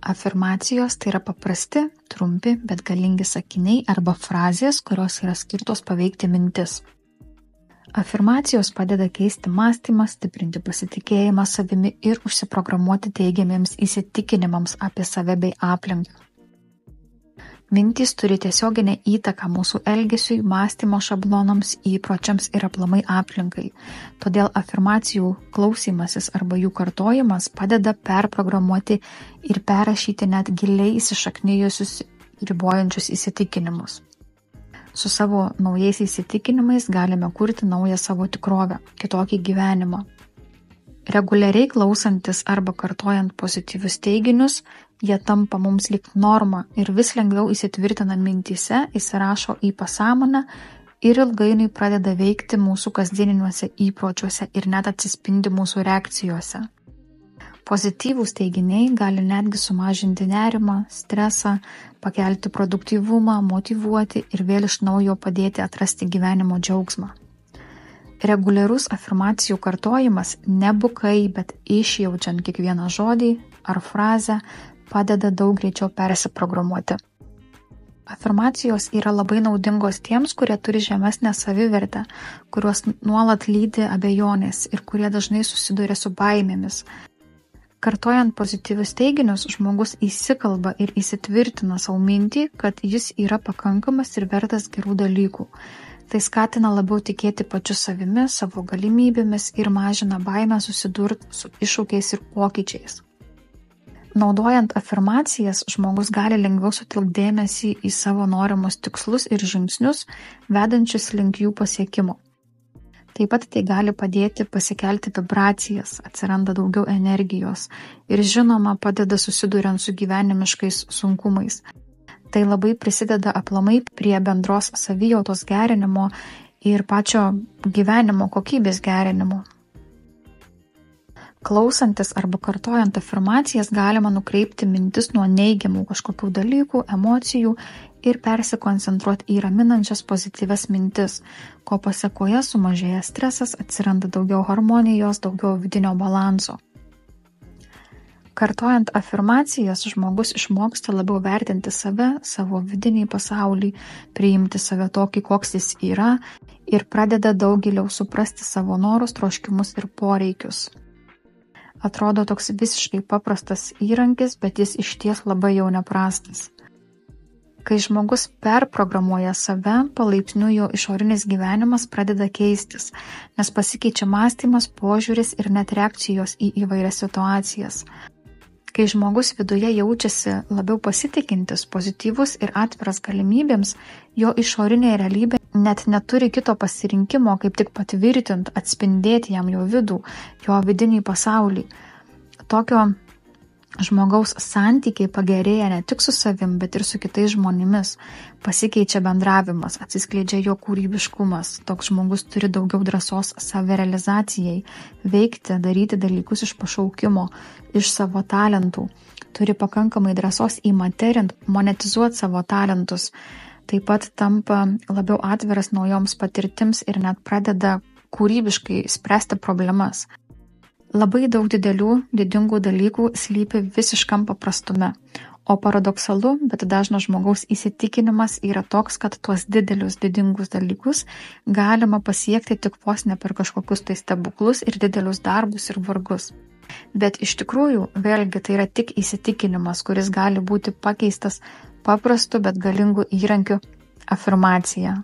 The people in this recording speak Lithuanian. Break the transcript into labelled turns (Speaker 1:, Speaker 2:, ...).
Speaker 1: Afirmacijos tai yra paprasti, trumpi, bet galingi sakiniai arba frazės, kurios yra skirtos paveikti mintis. Afirmacijos padeda keisti mąstymą, stiprinti pasitikėjimą savimi ir užsiprogramuoti teigiamiems įsitikinimams apie save bei aplinką. Mintys turi tiesioginę įtaką mūsų elgesiui, mąstymo šablonams, įpročiams ir aplamai aplinkai. Todėl afirmacijų klausymasis arba jų kartojimas padeda perprogramuoti ir perrašyti net giliai įsišaknijusius ribojančius įsitikinimus. Su savo naujais įsitikinimais galime kurti naują savo tikrovę, kitokį gyvenimą. Reguliariai klausantis arba kartojant pozityvius teiginius, jie tampa mums lyg norma ir vis lengviau įsitvirtina mintyse, įsirašo į pasąmonę ir ilgainiui pradeda veikti mūsų kasdieniniuose įpročiuose ir net atsispindi mūsų reakcijose. Pozityvūs teiginiai gali netgi sumažinti nerimą, stresą, pakelti produktyvumą, motyvuoti ir vėl iš naujo padėti atrasti gyvenimo džiaugsmą. Reguliarus afirmacijų kartojimas nebukai, bet išjaučiant kiekvieną žodį ar frazę padeda daug greičiau persiprogramuoti. Afirmacijos yra labai naudingos tiems, kurie turi žemesnę savivertę, kuriuos nuolat lydi abejonės ir kurie dažnai susiduria su baimėmis. Kartojant pozityvius teiginius, žmogus įsikalba ir įsitvirtina savo mintį, kad jis yra pakankamas ir vertas gerų dalykų. Tai skatina labiau tikėti pačiu savimi, savo galimybėmis ir mažina baimę susidurti su iššūkiais ir pokyčiais. Naudojant afirmacijas, žmogus gali lengviau sutelkti dėmesį į savo norimus tikslus ir žingsnius, vedančius link jų pasiekimo. Taip pat tai gali padėti pasikelti vibracijas, atsiranda daugiau energijos ir žinoma padeda susiduriant su gyvenimiškais sunkumais. Tai labai prisideda aplamai prie bendros savijautos gerinimo ir pačio gyvenimo kokybės gerinimo. Klausantis arba kartojant afirmacijas galima nukreipti mintis nuo neigiamų kažkokių dalykų, emocijų ir persikoncentruoti į raminančias pozityvias mintis, ko pasekoje sumažėja stresas, atsiranda daugiau harmonijos, daugiau vidinio balanso. Kartojant afirmacijas, žmogus išmoksta labiau vertinti save, savo vidinį pasaulį, priimti save tokį, koks jis yra ir pradeda daug giliau suprasti savo norus, troškimus ir poreikius. Atrodo toks visiškai paprastas įrankis, bet jis išties labai jau neprastas. Kai žmogus perprogramuoja save, palaipsniui jo išorinis gyvenimas pradeda keistis, nes pasikeičia mąstymas, požiūris ir net reakcijos į įvairias situacijas. Kai žmogus viduje jaučiasi labiau pasitikintis, pozityvus ir atviras galimybėms, jo išorinė realybė net neturi kito pasirinkimo, kaip tik patvirtinti, atspindėti jam jo vidų, jo vidinį pasaulį. Tokio žmogaus santykiai pagerėja ne tik su savim, bet ir su kitais žmonėmis. Pasikeičia bendravimas, atsiskleidžia jo kūrybiškumas. Toks žmogus turi daugiau drąsos savirealizacijai, veikti, daryti dalykus iš pašaukimo, iš savo talentų. Turi pakankamai drąsos įmaterint, monetizuoti savo talentus. Taip pat tampa labiau atviras naujoms patirtims ir net pradeda kūrybiškai spręsti problemas. Labai daug didingų dalykų slypi visiškam paprastume, o paradoksalu, bet dažnas žmogaus įsitikinimas yra toks, kad tuos didingus dalykus galima pasiekti tik vos ne per kažkokius tai stebuklus ir didelius darbus ir vargus. Bet iš tikrųjų, vėlgi, tai yra tik įsitikinimas, kuris gali būti pakeistas paprastu, bet galingu įrankiu afirmacija.